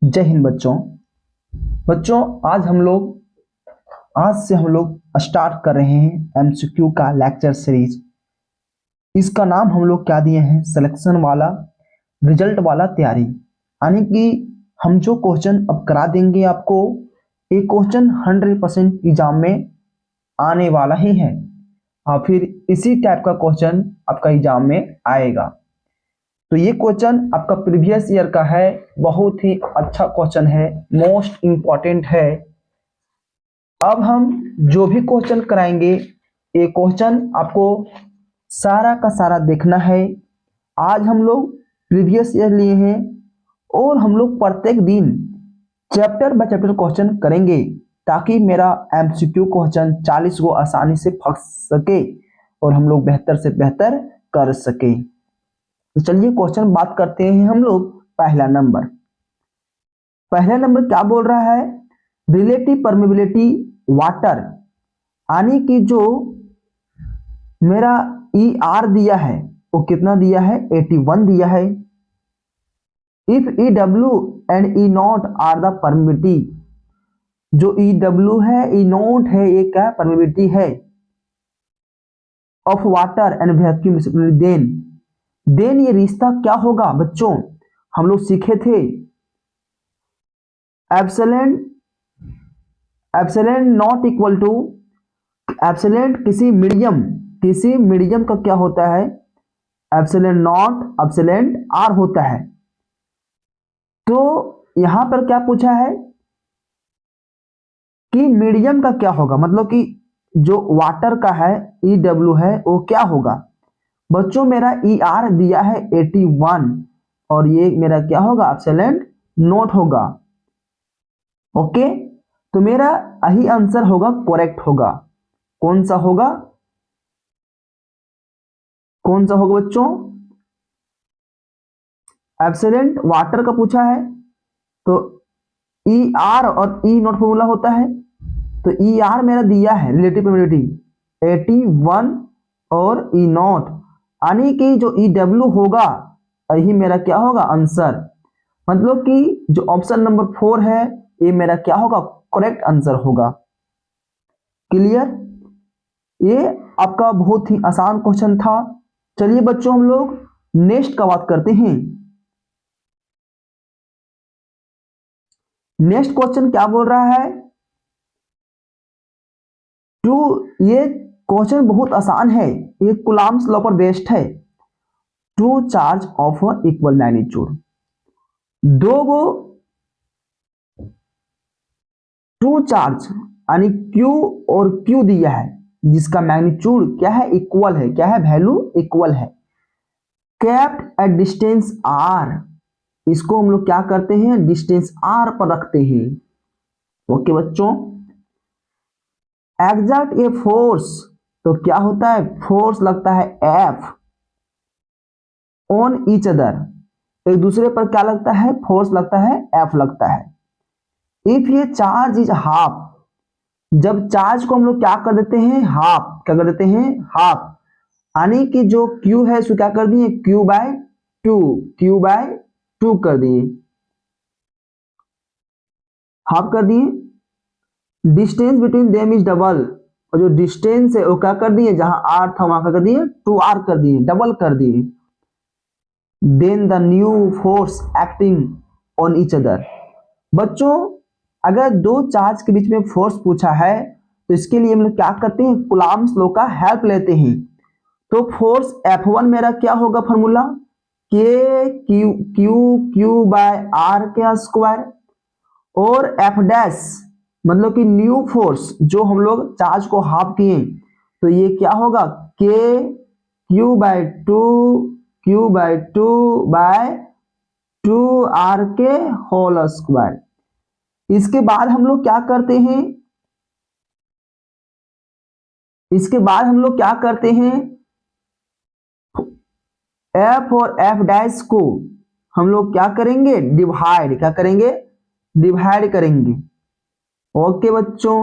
जय हिंद बच्चों। बच्चों आज से हम लोग स्टार्ट कर रहे हैं एमसीक्यू का लेक्चर सीरीज। इसका नाम हम लोग क्या दिए हैं? सिलेक्शन वाला रिजल्ट वाला तैयारी। यानी कि हम जो क्वेश्चन अब करा देंगे आपको, ये क्वेश्चन 100% एग्जाम में आने वाला ही है और फिर इसी टाइप का क्वेश्चन आपका एग्जाम में आएगा। तो ये क्वेश्चन आपका प्रीवियस ईयर का है, बहुत ही अच्छा क्वेश्चन है, मोस्ट इंपॉर्टेंट है। अब हम जो भी क्वेश्चन कराएंगे, ये क्वेश्चन आपको सारा का सारा देखना है। आज हम लोग प्रीवियस ईयर लिए हैं और हम लोग प्रत्येक दिन चैप्टर बाय चैप्टर क्वेश्चन करेंगे ताकि मेरा एमसीक्यू क्वेश्चन 40 को आसानी से फंस सके और हम लोग बेहतर से बेहतर कर सके। तो चलिए क्वेश्चन बात करते हैं हम लोग। पहला नंबर क्या बोल रहा है? रिलेटिव परमेबिलिटी वाटर, यानी कि जो मेरा ई आर दिया है वो कितना दिया है? 81 दिया है। If E W and E naught are the permeability, जो ई डब्ल्यू है, ई नॉट है, ये क्या परमिबिलिटी है of water and vacuum, then ये रिश्ता क्या होगा बच्चों? हम लोग सीखे थे epsilon naught equal to epsilon किसी मीडियम का क्या होता है? एप्सिलॉन नॉट एप्सिलॉन आर होता है। तो यहां पर क्या पूछा है कि मीडियम का क्या होगा, मतलब कि जो वाटर का है ई डब्ल्यू है वो क्या होगा? बच्चों मेरा ई आर दिया है 81 और ये मेरा क्या होगा? एप्सिलॉन नॉट होगा। ओके, तो मेरा यही आंसर होगा, करेक्ट होगा। कौन सा होगा बच्चों? एब्सोल्यूट वाटर का पूछा है तो ई आर और ई नॉट फॉर्मूला होता है। तो ई आर मेरा दिया है रिलेटिव परमिबिलिटी 81 और ई नॉट, यानी कि जो ई डब्ल्यू होगा यही मेरा क्या होगा? आंसर। मतलब कि जो ऑप्शन नंबर 4 है ये मेरा क्या होगा? करेक्ट आंसर होगा। क्लियर? ये आपका बहुत ही आसान क्वेश्चन था। चलिए बच्चों हम लोग नेक्स्ट का बात करते हैं। नेक्स्ट क्वेश्चन क्या बोल रहा है? टू, ये क्वेश्चन बहुत आसान है, ये कूलम्ब्स लॉ पर बेस्ड है। Two charge of equal magnitude, दो गो टू चार्ज यानी Q और Q दिया है जिसका मैग्नीट्यूड क्या है? इक्वल है। क्या है? वैल्यू इक्वल है। केप्ट एट डिस्टेंस R, इसको हम लोग क्या करते हैं? डिस्टेंस R पर रखते हैं। ओके बच्चों, एग्जर्ट ए फोर्स, तो क्या होता है? फोर्स लगता है F ऑन ईच अदर, एक दूसरे पर क्या लगता है? फोर्स लगता है, F लगता है। इफ ये चार्ज इज हाफ, जब चार्ज को हम लोग क्या कर देते हैं? हाफ। क्या कर देते हैं? हाफ, यानी कि जो Q है इसको क्या कर दिए? Q बाय टू कर दिए, हाफ कर दिए। Distance between them is double, और जो डिस्टेंस है वो क्या कर दिए? जहां R था वहां क्या कर दिए? 2R कर दिए, डबल कर दिए। Then the new force acting on each other. बच्चों अगर दो चार्ज के बीच में फोर्स पूछा है तो इसके लिए हम लोग क्या करते हैं? कूलम्ब्स लॉ का हेल्प लेते हैं। तो फोर्स F1 मेरा क्या होगा? फॉर्मूला Q बाय R के स्क्वायर, और F डैश मतलब कि न्यू फोर्स जो हम लोग चार्ज को हाफ किए तो ये क्या होगा? Q बाय टू R के होल स्क्वायर। इसके बाद हम लोग क्या करते हैं? F और F डैश को हम लोग क्या करेंगे? डिवाइड करेंगे। ओके बच्चों,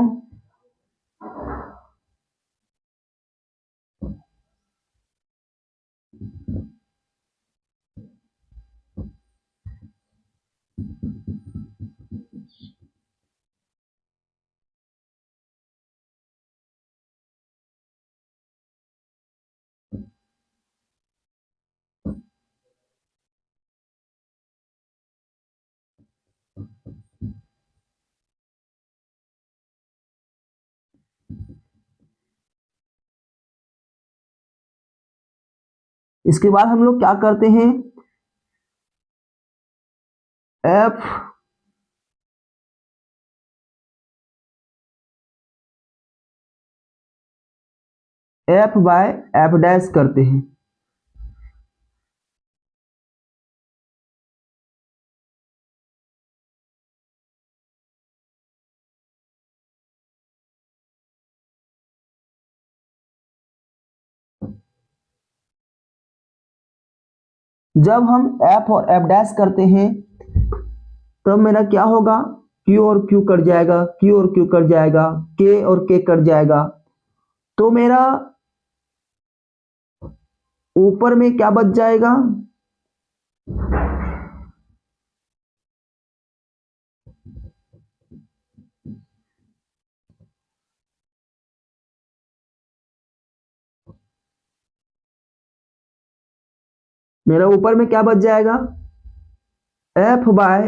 इसके बाद हम लोग क्या करते हैं, F F by F dash करते हैं। जब हम एफ और एफ डैश करते हैं तब मेरा क्या होगा, क्यू और क्यू कट जाएगा, क्यू और क्यू कट जाएगा, के और के कट जाएगा। तो मेरा ऊपर में क्या बच जाएगा, मेरा ऊपर में क्या बच जाएगा, F by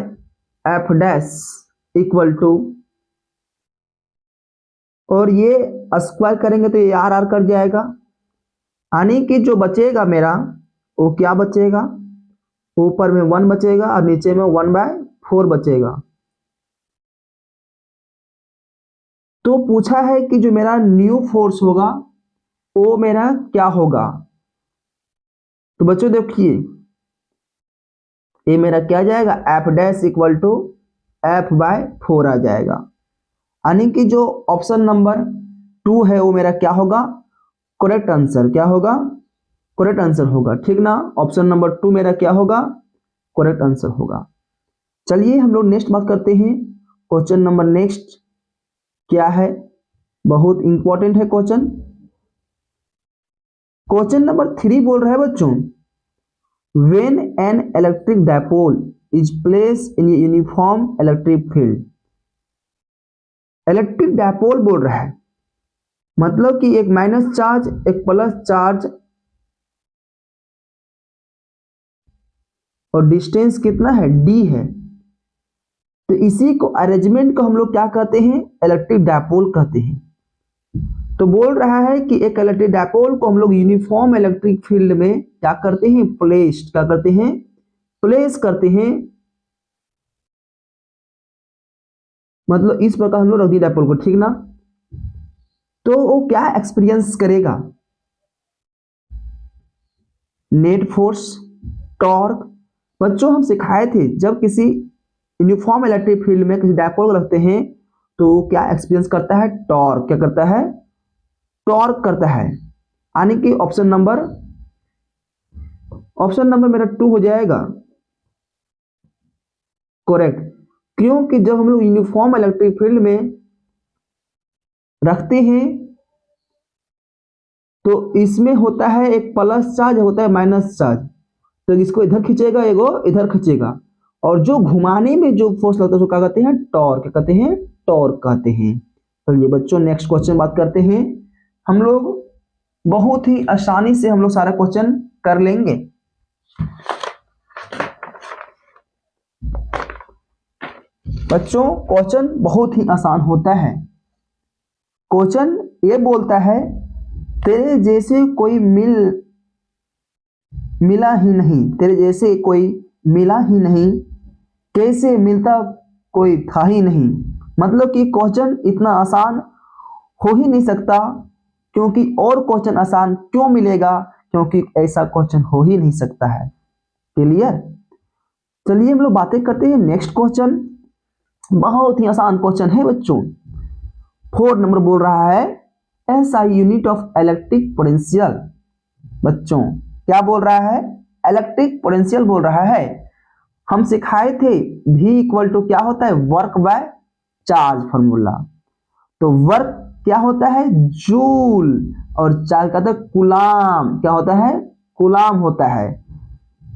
F dash equal to, और ये स्क्वायर करेंगे तो ये आर आर कट जाएगा, यानी कि जो बचेगा मेरा वो क्या बचेगा, ऊपर में 1 बचेगा और नीचे में 1/4 बचेगा। तो पूछा है कि जो मेरा न्यू फोर्स होगा वो मेरा क्या होगा। तो बच्चों देखिए ये मेरा क्या जाएगा, F dash equal to F/4 आ जाएगा, यानी कि जो ऑप्शन नंबर 2 है वो मेरा क्या होगा, करेक्ट आंसर क्या होगा, करेक्ट आंसर होगा, ठीक ना। ऑप्शन नंबर 2 मेरा क्या होगा, करेक्ट आंसर होगा। चलिए हम लोग नेक्स्ट बात करते हैं। क्वेश्चन नंबर नेक्स्ट क्या है, बहुत इंपॉर्टेंट है क्वेश्चन। क्वेश्चन नंबर 3 बोल रहा है बच्चों, when an electric dipole is placed in a uniform electric field। Electric dipole बोल रहा है, मतलब कि एक माइनस चार्ज एक प्लस चार्ज और डिस्टेंस कितना है, d है। तो इसी को अरेंजमेंट को हम लोग क्या कहते हैं, इलेक्ट्रिक डायपोल कहते हैं। तो बोल रहा है कि एक इलेक्ट्रिक डायपोल को हम लोग यूनिफॉर्म इलेक्ट्रिक फील्ड में क्या करते हैं, प्लेस क्या करते हैं, प्लेस करते हैं। मतलब इस प्रकार हम लोग रख दिए डायपोल को, ठीक ना। तो वो क्या एक्सपीरियंस करेगा, नेट फोर्स, टॉर्क। बच्चों हम सिखाए थे जब किसी यूनिफॉर्म इलेक्ट्रिक फील्ड में किसी डायपोल को रखते हैं तो क्या एक्सपीरियंस करता है, टॉर्क क्या करता है, टॉर्क करता है। यानी कि ऑप्शन नंबर मेरा 2 हो जाएगा करेक्ट, क्योंकि जब हम लोग यूनिफॉर्म इलेक्ट्रिक फील्ड में रखते हैं तो इसमें होता है एक प्लस चार्ज होता है माइनस चार्ज, तो इसको इधर खींचेगा एगो इधर खींचेगा, और जो घुमाने में जो फोर्स लगता है उसको क्या कहते हैं, टॉर्क क्या कहते हैं, टॉर्क कहते हैं। तो ये बच्चों नेक्स्ट क्वेश्चन बात करते हैं। हम लोग बहुत ही आसानी से हम लोग सारा क्वेश्चन कर लेंगे। बच्चों क्वेश्चन बहुत ही आसान होता है। क्वेश्चन ये बोलता है तेरे जैसे कोई मिला ही नहीं, तेरे जैसे कोई मिला ही नहीं, कैसे मिलता कोई था ही नहीं। मतलब कि क्वेश्चन इतना आसान हो ही नहीं सकता, क्योंकि और क्वेश्चन आसान क्यों मिलेगा, क्योंकि ऐसा क्वेश्चन हो ही नहीं सकता है। क्लियर। चलिए हम लोग बातें करते हैं नेक्स्ट क्वेश्चन। बहुत ही आसान क्वेश्चन है बच्चों। 4 नंबर बोल रहा है SI unit of electric potential. बच्चों क्या बोल रहा है, इलेक्ट्रिक पोटेंशियल बोल रहा है। हम सिखाए थे V इक्वल टू क्या होता है, वर्क बाय चार्ज फॉर्मूला। तो वर्क क्या होता है, जूल, और चार्ज का कूलाम क्या होता है, कूलाम होता है।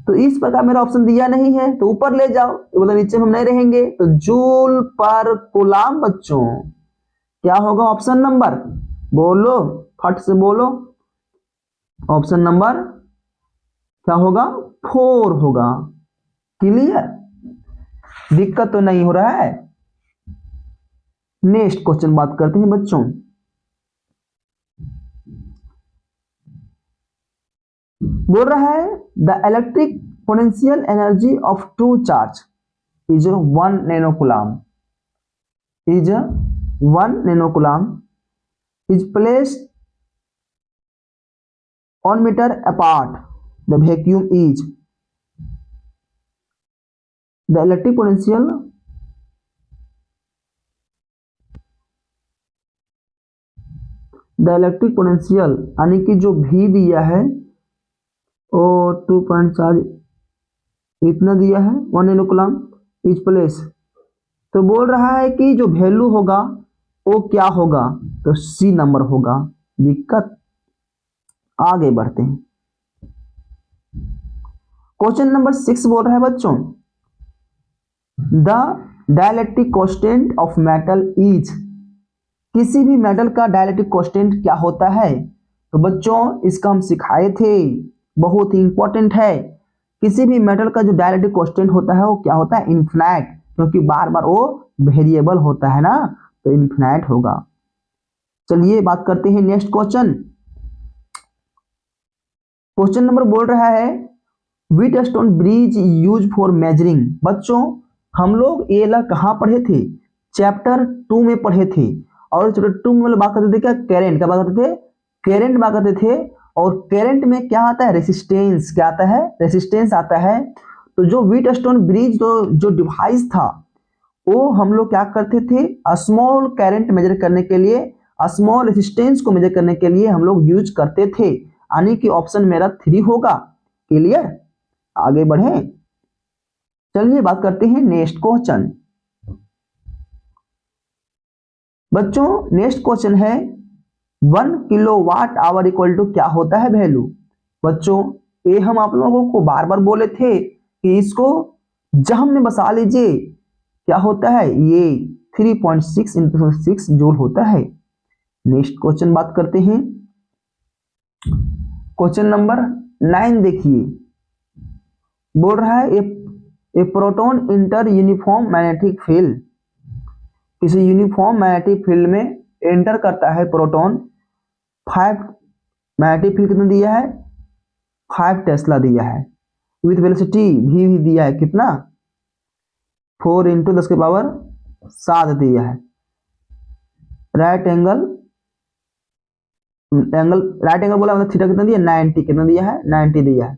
तो इस प्रकार मेरा ऑप्शन दिया नहीं है तो ऊपर ले जाओ, मतलब नीचे हम नहीं रहेंगे। तो जूल पर कूलाम बच्चों क्या होगा, ऑप्शन नंबर बोलो, फट से बोलो, ऑप्शन नंबर क्या होगा, 4 होगा। क्लियर। दिक्कत तो नहीं हो रहा है। नेक्स्ट क्वेश्चन बात करते हैं बच्चों। बोल रहा है the electric potential energy of two charge is 1 nanocoulomb is 1 nanocoulomb is placed on meter apart. The vacuum is the electric potential यानी कि जो भी दिया है और 2.4 इतना दिया है 1 नैनोकूलम इज प्लेस। तो बोल रहा है कि जो वैल्यू होगा वो क्या होगा, तो सी नंबर होगा। दिक्कत, आगे बढ़ते हैं। क्वेश्चन नंबर 6 बोल रहा है बच्चों the dielectric constant of metal is. किसी भी मेटल का डाइलेक्ट्रिक कांस्टेंट क्या होता है, तो बच्चों इसका हम सिखाए थे, बहुत ही इंपॉर्टेंट है। किसी भी मेटल का जो डाइलेक्ट्रिक कांस्टेंट होता है वो क्या होता है, इन्फिनाइट, क्योंकि बार बार वो वेरिएबल होता है ना, तो इन्फिनाइट होगा। चलिए बात करते हैं नेक्स्ट क्वेश्चन। क्वेश्चन नंबर बोल रहा है Wheatstone bridge use for measuring. बच्चों हम लोग ये ला कहाँ पढ़े थे, चैप्टर 2 में पढ़े थे। और चैप्टर 2 में बात करते थे क्या, करेंट का बात करते थे, करेंट बात करते थे। और करेंट में क्या आता है, रेसिस्टेंस। क्या आता है, रेसिस्टेंस आता है। तो जो व्हीटस्टोन ब्रिज जो डिवाइस था वो हम लोग क्या करते थे, स्मॉल करंट मेजर करने के लिए, स्मॉल रेजिस्टेंस को मेजर करने के लिए हम लोग यूज करते थे। यानी कि ऑप्शन मेरा 3 होगा। क्लियर, आगे बढ़े। चलिए बात करते हैं नेक्स्ट क्वेश्चन। बच्चों नेक्स्ट क्वेश्चन है 1 किलोवाट आवर इक्वल टू क्या होता है वैल्यू। बच्चों ये हम आप लोगों को बार बार बोले थे कि इसको जहम में बसा लीजिए, क्या होता है ये 3.6 इंटू 6 जूल होता है। नेक्स्ट क्वेश्चन बात करते हैं। क्वेश्चन नंबर 9 देखिए, बोल रहा है a proton enter uniform magnetic field. किसी यूनिफॉर्म मैग्नेटिक फील्ड में एंटर करता है प्रोटॉन। 5 मैग्नेटिक फील्ड कितना दिया है, 5 टेस्ला दिया है। विथ वेलोसिटी भी दिया है कितना, 4 इंटू 10 के पावर 7 दिया है। राइट एंगल बोला मतलब थीटा कितना दिया, 90 कितना दिया है, 90 दिया है।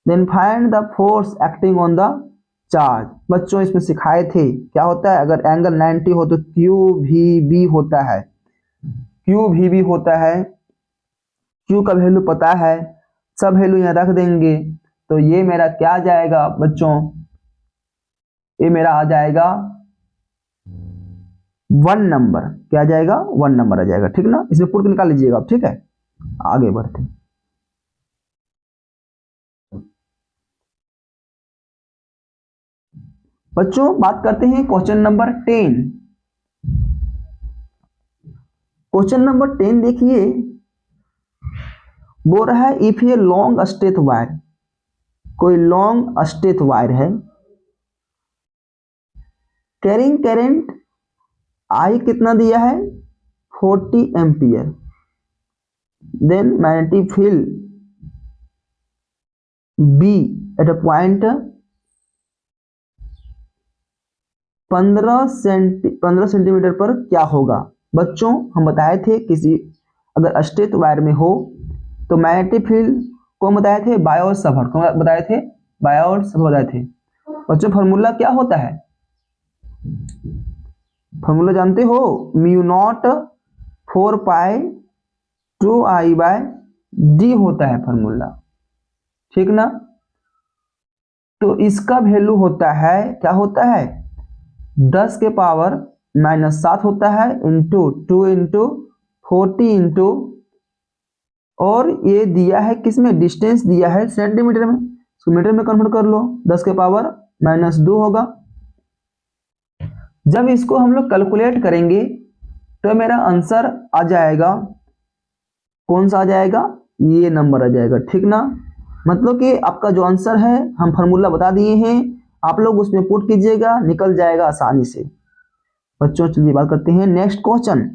Then find the force acting on the charge. बच्चों इसमें सिखाए थे क्या होता है, अगर एंगल 90 हो तो क्यू भी बी होता है, क्यू भी बी होता है। क्यू का वैल्यू पता है, सब वैल्यू यहाँ रख देंगे। तो ये मेरा क्या आ जाएगा बच्चों, ये मेरा आ जाएगा 1 नंबर। क्या आ जाएगा, 1 नंबर आ जाएगा। ठीक ना, इसमें पूर्ण निकाल लीजिएगा आप। ठीक है, आगे बढ़ते हैं। बच्चों बात करते हैं क्वेश्चन नंबर 10। क्वेश्चन नंबर 10 देखिए, बोल रहा है इफ ये लॉन्ग स्ट्रेट वायर, कोई लॉन्ग स्ट्रेट वायर है, कैरिंग करंट आई कितना दिया है, 40 ampere. Then magnetic field B at a point 15 centimetre पर क्या होगा। बच्चों हम बताए थे किसी अगर स्ट्रेट वायर में हो तो मैग्नेटिक फील्ड को बताए थे, बायोट सावर्ट को बताए थे, बायोट सावर्ट बताए थे। बच्चों फॉर्मूला क्या होता है, फॉर्मूला जानते हो, म्यू नॉट 4 पाई 2 आई बाय डी होता है फॉर्मूला। ठीक ना, तो इसका वैल्यू होता है, क्या होता है, 10 के पावर -7 होता है इंटू 2 इंटू 40 इंटू, और ये दिया है किसमें, डिस्टेंस दिया है सेंटीमीटर में, इसको मीटर में कन्वर्ट कर लो, 10 के पावर -2 होगा। जब इसको हम लोग कैलकुलेट करेंगे तो मेरा आंसर आ जाएगा, कौन सा आ जाएगा, ये नंबर आ जाएगा। ठीक ना, मतलब कि आपका जो आंसर है हम फार्मूला बता दिए हैं, आप लोग उसमें पुट कीजिएगा, निकल जाएगा आसानी से। बच्चों चलिए बात करते हैं नेक्स्ट क्वेश्चन।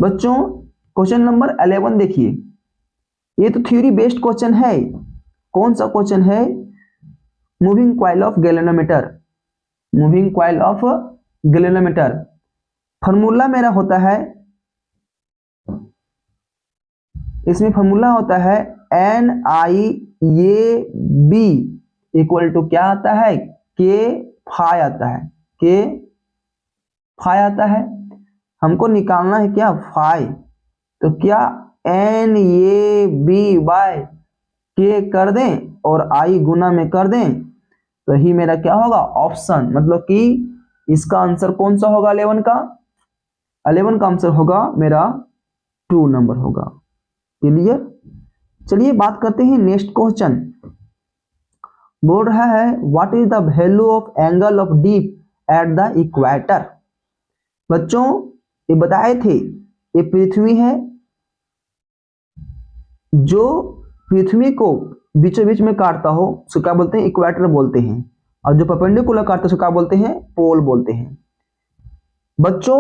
बच्चों क्वेश्चन नंबर 11 देखिए, ये तो थ्योरी बेस्ड क्वेश्चन है। कौन सा क्वेश्चन है? Moving coil of galvanometer. Moving coil of galvanometer formula मेरा होता है, इसमें फॉर्मूला होता है NiAb इक्वल टू क्या आता है? के फाई आता है, के फाई आता है। हमको निकालना है क्या? फाई। तो क्या NAB बाय के कर दें और आई गुना में कर दें, तो ही मेरा क्या होगा? ऑप्शन, मतलब कि इसका आंसर कौन सा होगा? 11 का 11 का आंसर होगा मेरा 2 नंबर होगा। क्लियर? चलिए बात करते हैं नेक्स्ट क्वेश्चन। बोल रहा है what is the value of angle of deep at the equator. बच्चों ये बताए थे, ये पृथ्वी है, जो पृथ्वी को बीचों बीच में काटता हो उसको क्या बोलते हैं? इक्वेटर बोलते हैं। और जो परपेंडिकुलर काटता है उसको क्या बोलते हैं? पोल बोलते हैं। बच्चों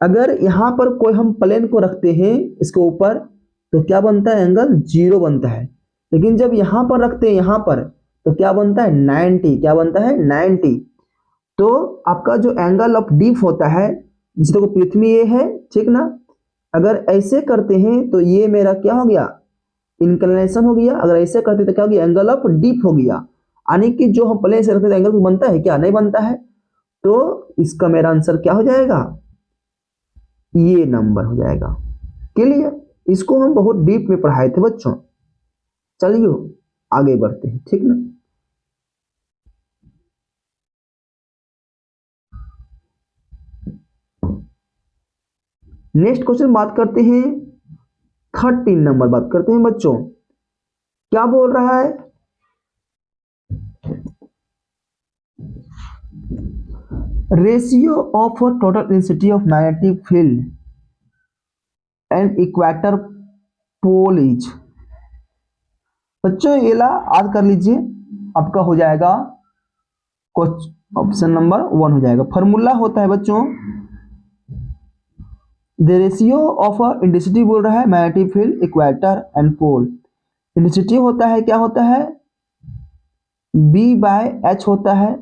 अगर यहां पर कोई हम प्लेन को रखते हैं इसके ऊपर, तो क्या बनता है? एंगल 0 बनता है। लेकिन जब यहां पर रखते हैं यहां पर, तो क्या बनता है? 90। क्या बनता है? 90। तो आपका जो एंगल ऑफ डीप होता है, जिसको तो पृथ्वी ये है, ठीक ना, अगर ऐसे करते हैं तो ये मेरा क्या हो गया? इंक्लिनेशन हो गया। अगर ऐसे करते तो क्या हो गया? एंगल ऑफ डीप हो गया। यानी कि जो हम प्लेन से रखते हैं एंगल बनता है क्या? नहीं बनता है। तो इसका मेरा आंसर क्या हो जाएगा? ये नंबर हो जाएगा। क्लियर? इसको हम बहुत डीप में पढ़ाए थे बच्चों। चलिए आगे बढ़ते हैं, ठीक ना। नेक्स्ट क्वेश्चन बात करते हैं 13 नंबर, बात करते हैं बच्चों। क्या बोल रहा है? Ratio of total intensity of magnetic field and equator pole is. बच्चों ये ला याद कर लीजिए, आपका हो जाएगा ऑप्शन नंबर 1 हो जाएगा। फॉर्मूला होता है बच्चों द रेशियो ऑफ इंटेंसिटी, बोल रहा है magnetic field, equator and pole. Intensity होता है, क्या होता है? B/H होता है।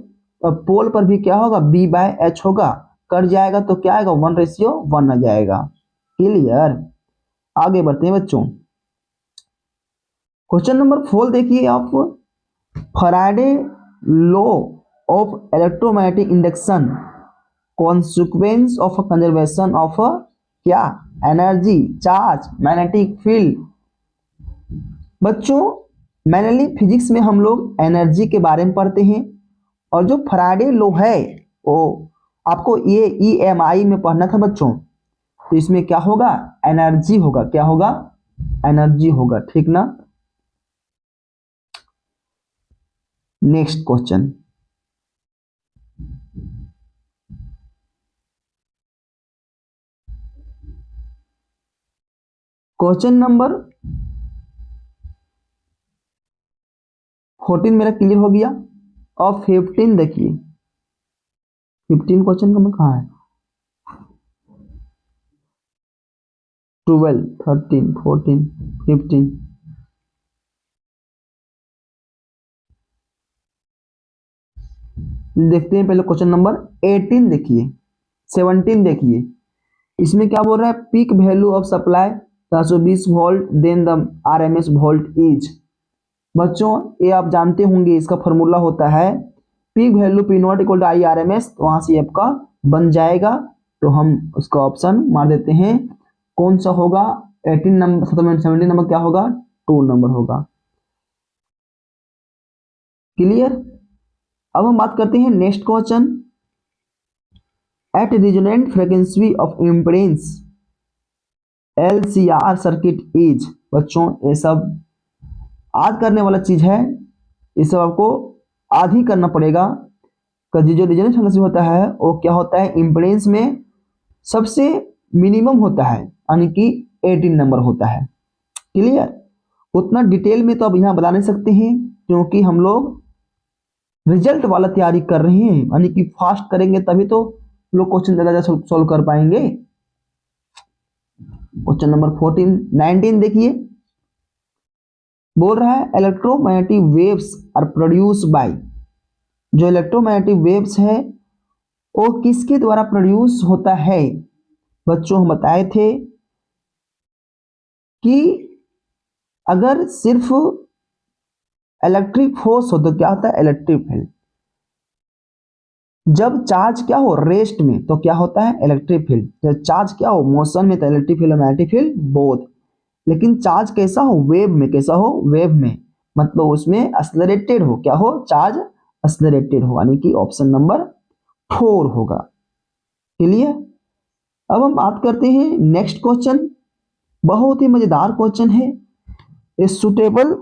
और पोल पर भी क्या होगा? B/H होगा। कट जाएगा तो क्या आएगा? 1:1 आ जाएगा। क्लियर? आगे बढ़ते हैं बच्चों। क्वेश्चन नंबर 4 देखिए आप। Faraday law of electromagnetic induction consequence of conservation of क्या? Energy, charge, magnetic field. बच्चों मैनुअली फिजिक्स में हम लोग एनर्जी के बारे में पढ़ते हैं, और जो फैराडे लॉ है वो आपको ये EMI में पढ़ना था बच्चों। तो इसमें क्या होगा? एनर्जी होगा। क्या होगा? एनर्जी होगा, ठीक ना। Next question. क्वेश्चन नंबर 14 मेरा क्लियर हो गया। और 15 देखिए, 15 क्वेश्चन नंबर कहाँ है? 12, 13, 14, 15। देखते हैं पहले क्वेश्चन नंबर 18 देखिए, 17 देखिए। इसमें क्या बोल रहा है? Peak value of supply 420 volt, then the RMS volt is. बच्चों ये आप जानते होंगे, इसका फॉर्मूला होता है peak value P0 equal to IRMS। तो वहां से आपका बन जाएगा। तो हम उसका ऑप्शन मार देते हैं। कौन सा होगा? 18 नंबर, 17 नंबर क्या होगा? 2 नंबर होगा। क्लियर? अब हम बात करते हैं next question. At resonant frequency of impedance LCR circuit is. बच्चों ये सब आज करने वाला चीज है, ये सब आपको आज ही करना पड़ेगा। जो रिजोनेंट फ्रीक्वेंसी होता है वो क्या होता है? इम्पीडेंस में सबसे मिनिमम होता है, यानी कि 18 नंबर होता है। क्लियर? उतना डिटेल में तो अब यहाँ बता नहीं सकते हैं, क्योंकि हम लोग रिजल्ट वाला तैयारी कर रहे हैं, यानी कि फास्ट करेंगे तभी तो लोग क्वेश्चन ज्यादा सोल्व कर पाएंगे। क्वेश्चन नंबर 19 देखिए, बोल रहा है electromagnetic waves are produce by, जो इलेक्ट्रोमैग्नेटिक वेव्स है वो किसके द्वारा प्रोड्यूस होता है। बच्चों हम बताए थे कि अगर सिर्फ इलेक्ट्रिक फोर्स हो तो क्या होता है, इलेक्ट्रिक फील्ड। जब चार्ज क्या हो रेस्ट में तो क्या होता है, इलेक्ट्रिक फील्ड। जब चार्ज क्या हो मोशन में तो इलेक्ट्रिक फील्ड और मैग्नेटिक फील्ड बोथ। लेकिन चार्ज कैसा हो, वेव में। कैसा हो, वेव में, मतलब उसमें एक्सेलरेटेड हो, क्या हो, चार्ज एक्सेलरेटेड हो, यानी कि ऑप्शन नंबर 4 होगा। क्लियर? अब हम बात करते हैं नेक्स्ट क्वेश्चन, बहुत ही मजेदार क्वेश्चन है। A suitable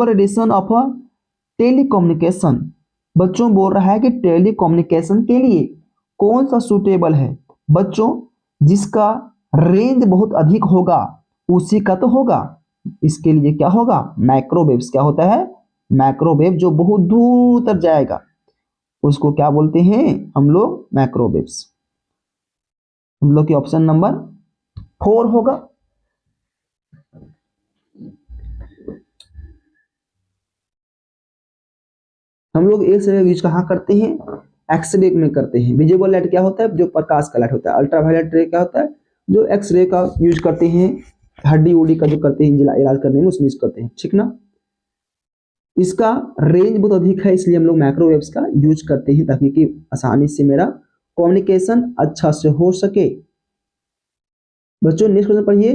edition of a telecommunication. बच्चों बोल रहा है कि टेलीकम्युनिकेशन के लिए कौन सा सुटेबल है। बच्चों जिसका रेंज बहुत अधिक होगा उसी का तो होगा। इसके लिए क्या होगा, माइक्रोवेव्स। क्या होता है, माइक्रोवेव, जो बहुत दूर तक जाएगा उसको क्या बोलते हैं हम लोग, माइक्रोवेव्स। हम लोग की ऑप्शन नंबर 4 होगा। हम लोग एक्सरे यूज कहाँ करते हैं, एक्सरे में करते हैं। विजिबल लाइट क्या होता है, जो प्रकाश का लाइट होता है। अल्ट्रावायलेट रे क्या होता है, जो एक्सरे का यूज करते हैं, हड्डी उड्डी का जो करते हैं इलाज करने में, उसमें यूज करते हैं। ठीक ना? इसका रेंज बहुत अधिक है, इसलिए हम लोग माइक्रोवेव्स का यूज करते हैं, ताकि कि आसानी से मेरा कम्युनिकेशन अच्छा से हो सके। बच्चों नेक्स्ट क्वेश्चन पढ़िए,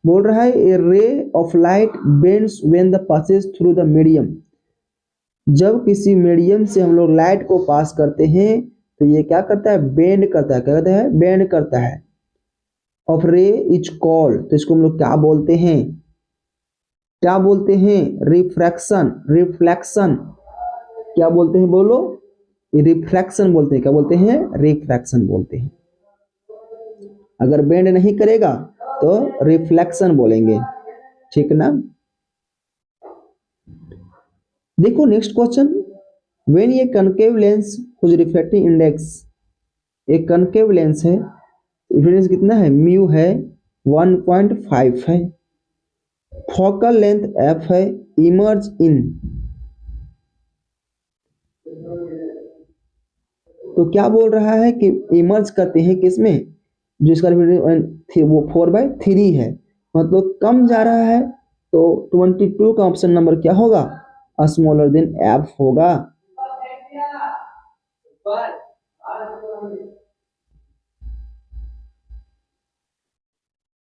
बोल रहा है a ray of light bends when the passes through the medium. जब किसी मीडियम से हम लोग लाइट को पास करते हैं तो ये क्या करता है, बेंड करता है। क्या कहता है, बेंड करता है। ऑफ रे इज कॉल्ड, तो इसको हम लोग क्या बोलते हैं, क्या बोलते हैं, रिफ्रैक्शन। रिफ्लेक्शन क्या बोलते हैं, बोलो, रिफ्रैक्शन बोलते हैं। क्या बोलते हैं, रिफ्रैक्शन बोलते हैं। अगर बेंड नहीं करेगा तो रिफ्लेक्शन बोलेंगे। ठीक ना? देखो नेक्स्ट क्वेश्चन, व्हेन ये concave lens whose refractive index, एक कनकेव लेंस है, इंडेक्स कितना है, म्यू है, 1.5 है, फोकल लेंथ एफ है, इमर्ज इन, तो क्या बोल रहा है कि इमर्ज करते हैं किसमें, जो इसका वो 4/3 है, मतलब कम जा रहा है। तो 22 का ऑप्शन नंबर क्या होगा, स्मॉलर देन एफ होगा।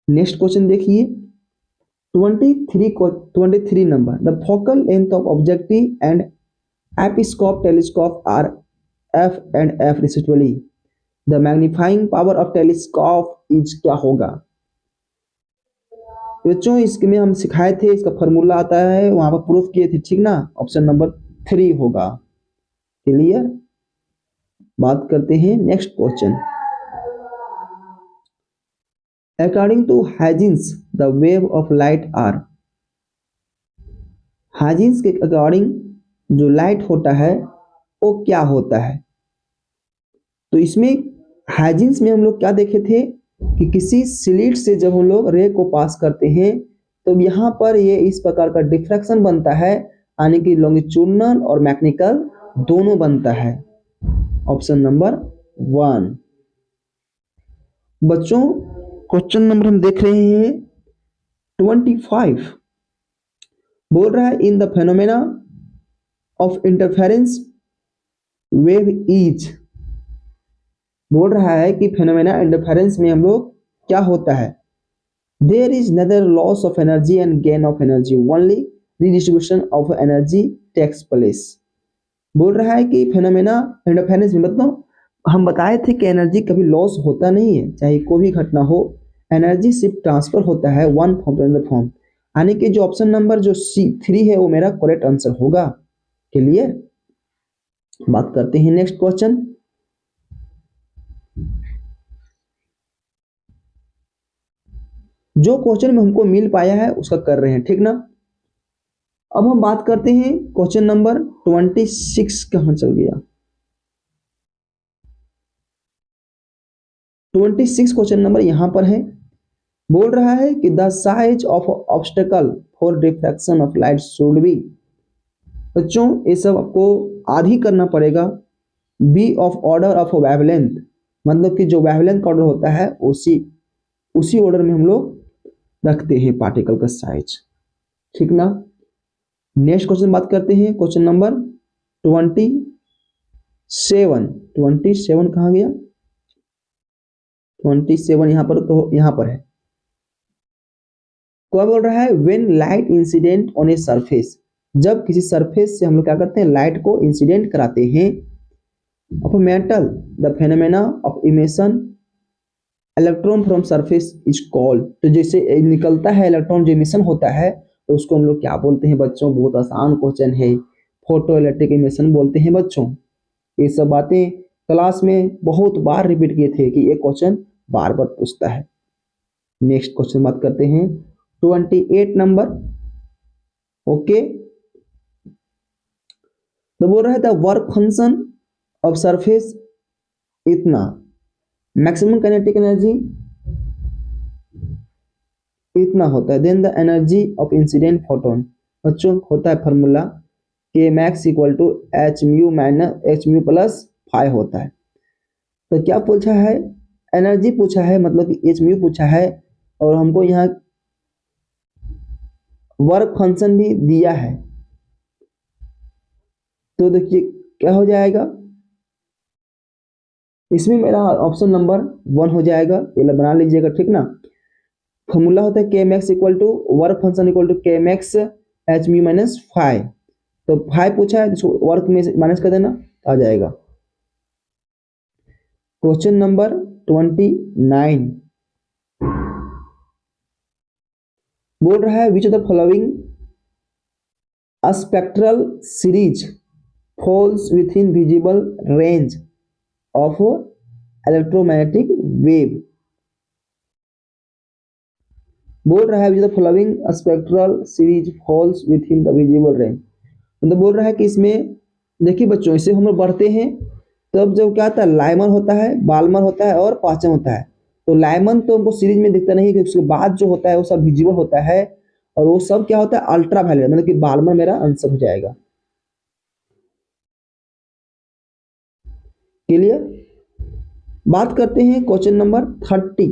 नेक्स्ट क्वेश्चन देखिए, 23 number, the focal length of objective and episcope telescope are F and F respectively, the magnifying power of telescope is क्या होगा। बच्चों इसमें हम सिखाए थे, इसका फॉर्मूला आता है, वहां पर प्रूफ किए थे। ठीक ना? ऑप्शन नंबर 3 होगा। क्लियर? बात करते हैं next question, according to Huygens the wave of light are, Huygens के अकॉर्डिंग जो लाइट होता है वो क्या होता है। तो इसमें हाइजिन्स में हम लोग क्या देखे थे कि किसी स्लिट से जब हम लोग रे को पास करते हैं तो यहाँ पर ये इस प्रकार का डिफ्रैक्शन बनता है, यानी कि लॉन्गिट्यूडनल और मैकेनिकल दोनों बनता है। Option number 1। बच्चों क्वेश्चन नंबर हम देख रहे हैं 25, बोल रहा है in the phenomena of interference wave is, बोल रहा है कि फेनोमेना इंटरफेरेंस में हम लोग क्या होता है, there is neither loss of energy and gain of energy, only redistribution of energy takes place. बोल रहा है कि फेनोमेना इंटरफेरेंस में, मतलब हम बताए थे कि एनर्जी कभी लॉस होता नहीं है, चाहे कोई भी घटना हो, एनर्जी सिर्फ ट्रांसफर होता है one form to another form, यानी कि जो ऑप्शन नंबर जो C3 है वो मेरा करेक्ट आंसर होगा। क्लियर? बात करते हैं नेक्स्ट क्वेश्चन, जो क्वेश्चन में हमको मिल पाया है उसका कर रहे हैं, ठीक ना। अब हम बात करते हैं क्वेश्चन नंबर 26, कहां चल गया। 26 क्वेश्चन नंबर यहां पर है। बोल रहा है कि the size of obstacle for diffraction of light should be. बच्चों ये सब आपको आधी करना पड़ेगा। Be of order of wavelength, मतलब कि जो वेवलेंथ का ऑर्डर होता है उसी उसी ऑर्डर में हम लोग रखते हैं पार्टिकल का साइज, ठीक ना। नेक्स्ट क्वेश्चन बात करते हैं, क्वेश्चन नंबर 27। 27 कहाँ गया, 27 यहाँ पर, तो यहाँ पर है। क्या बोल रहा है, when light incident on a surface, जब किसी सरफेस से हम लोग क्या करते हैं, लाइट को इंसिडेंट कराते हैं of metal, the phenomena of emission electron from surface is called. तो जैसे निकलता है इलेक्ट्रॉन, जो इमिशन होता है तो उसको हम लोग क्या बोलते हैं बच्चों, बहुत आसान क्वेश्चन है, फोटो इलेक्ट्रिक इमिशन बोलते हैं बच्चों। ये सब बातें क्लास में बहुत बार रिपीट किए थे कि ये क्वेश्चन बार बार पूछता है। नेक्स्ट क्वेश्चन बात करते हैं 28 नंबर। ओके, तो बोल रहा है the work function of surface इतना, मैक्सिमम काइनेटिक एनर्जी इतना होता है, then the energy of incident photon. बच्चों होता है formula K max equal to H mu minus H mu plus 5 होता है। तो क्या पूछा है, एनर्जी पूछा है, मतलब कि एच म्यू पूछा है, और हमको यहाँ वर्क फंक्शन भी दिया है। तो देखिए क्या हो जाएगा, इसमें मेरा ऑप्शन नंबर 1 हो जाएगा, ये बना लीजिएगा, ठीक ना। फॉर्मूला होता है K max equal to work function equal to K max H mu minus 5। तो 5 पूछा है, जिसको वर्क में माइनस कर देना आ जाएगा। क्वेश्चन नंबर 29 बोल रहा है which of the following spectral series falls within visible range of electromagnetic wave. बोल रहा है which of the following spectral series falls within the visible range, मतलब बोल रहा है कि इसमें देखिए बच्चों, इसे हम लोग बढ़ते हैं तब जब क्या आता है, लाइमर होता है, बाल्मर होता है और पाचन होता है। तो लाइमन तो हमको सीरीज में दिखता नहीं, क्योंकि उसके बाद जो होता है वो सब विजिबल होता है, और वो सब क्या होता है अल्ट्रा वायलेट, मतलब कि बाल्मर मेरा आंसर हो जाएगा। क्लियर। बात करते हैं क्वेश्चन नंबर 30।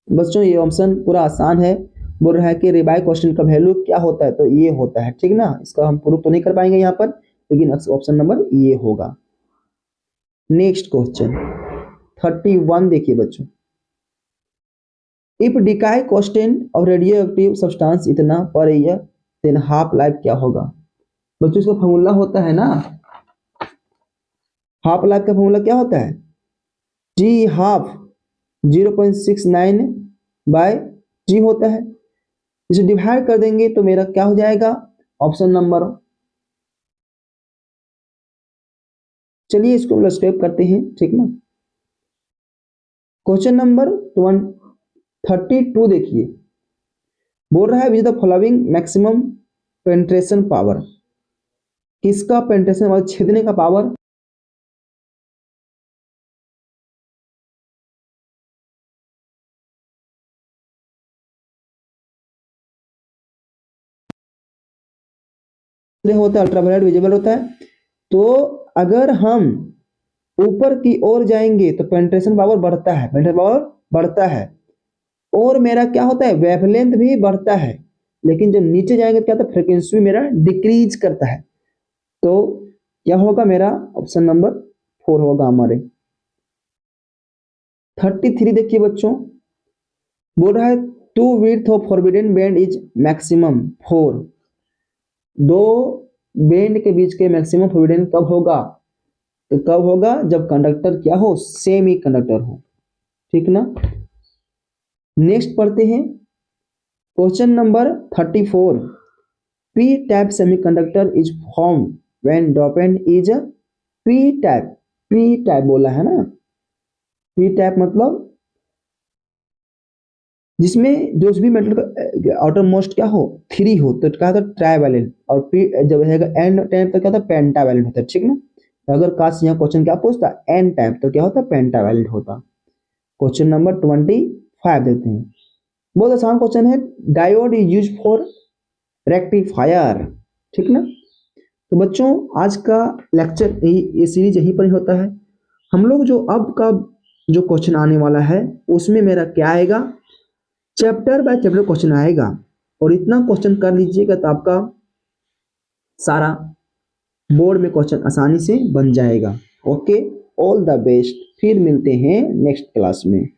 बच्चों ये ऑप्शन पूरा आसान है। बोल रहा है कि रिबाई क्वेश्चन का वैल्यू क्या होता है, तो ये होता है, ठीक ना। इसका हम प्रूफ तो नहीं कर पाएंगे यहाँ पर, लेकिन ऑप्शन नंबर ये होगा। नेक्स्ट क्वेश्चन 31 देखिए बच्चों, if decay constant of radioactive substance इतना पर ईयर, देन हाफ लाइफ क्या होगा। बच्चों इसका फॉर्मूला होता है ना, हाफ लाइफ का फॉर्मूला क्या होता है, टी हाफ 0.69 बाय टी होता है। इसे डिवाइड कर देंगे तो मेरा क्या हो जाएगा, ऑप्शन नंबर, चलिए इसको हम स्टेप करते हैं, ठीक ना। क्वेश्चन नंबर 32 देखिए, बोल रहा है which the following maximum penetration power, किसका पेंट्रेशन मतलब छेदने का पावर होता है, अल्ट्रावायलेट विजिबल होता है। तो अगर हम ऊपर की ओर जाएंगे तो पेंट्रेशन पावर बढ़ता है, पेंट्रेशन पावर बढ़ता है, और मेरा क्या होता है वेवलेंथ भी बढ़ता है। लेकिन जब नीचे जाएंगे तो क्या होता है, फ्रीक्वेंसी मेरा डिक्रीज करता है। तो क्या होगा, मेरा ऑप्शन नंबर 4 होगा हमारे। 33 देखिए बच्चों, बोल रहा है two width of forbidden band is maximum 4। दो बैंड के बीच के मैक्सिमम फॉरबिडन कब होगा, तो कब होगा जब कंडक्टर क्या हो, सेमी कंडक्टर हो, ठीक ना। नेक्स्ट पढ़ते हैं question number 34, P type semiconductor is form when dopant is P type, P type बोला है ना, पी टाइप मतलब जिसमें जो भी मेटल का आउटर मोस्ट क्या हो, 3 हो, तो क्या होता है ट्राइवैलेंट, और फिर जब रहेगा एन टाइप तो क्या होता है पेंटावैलेंट होता है, ठीक ना। अगर काश यहाँ क्वेश्चन क्या पूछता एन टाइप तो क्या होता है पेंटावैलेंट होता। क्वेश्चन नंबर 25 देते हैं। बहुत आसान क्वेश्चन है। Diode is use for rectifier, ठीक ना। तो बच्चों आज का लेक्चर ये सीरीज यहीं पर ही होता है। हम लोग जो अब का जो क्वेश्चन आने वाला है उसमें मेरा क्या आएगा, चैप्टर बाय चैप्टर क्वेश्चन आएगा, और इतना क्वेश्चन कर लीजिएगा तो आपका सारा बोर्ड में क्वेश्चन आसानी से बन जाएगा। ओके, ऑल द बेस्ट, फिर मिलते हैं नेक्स्ट क्लास में।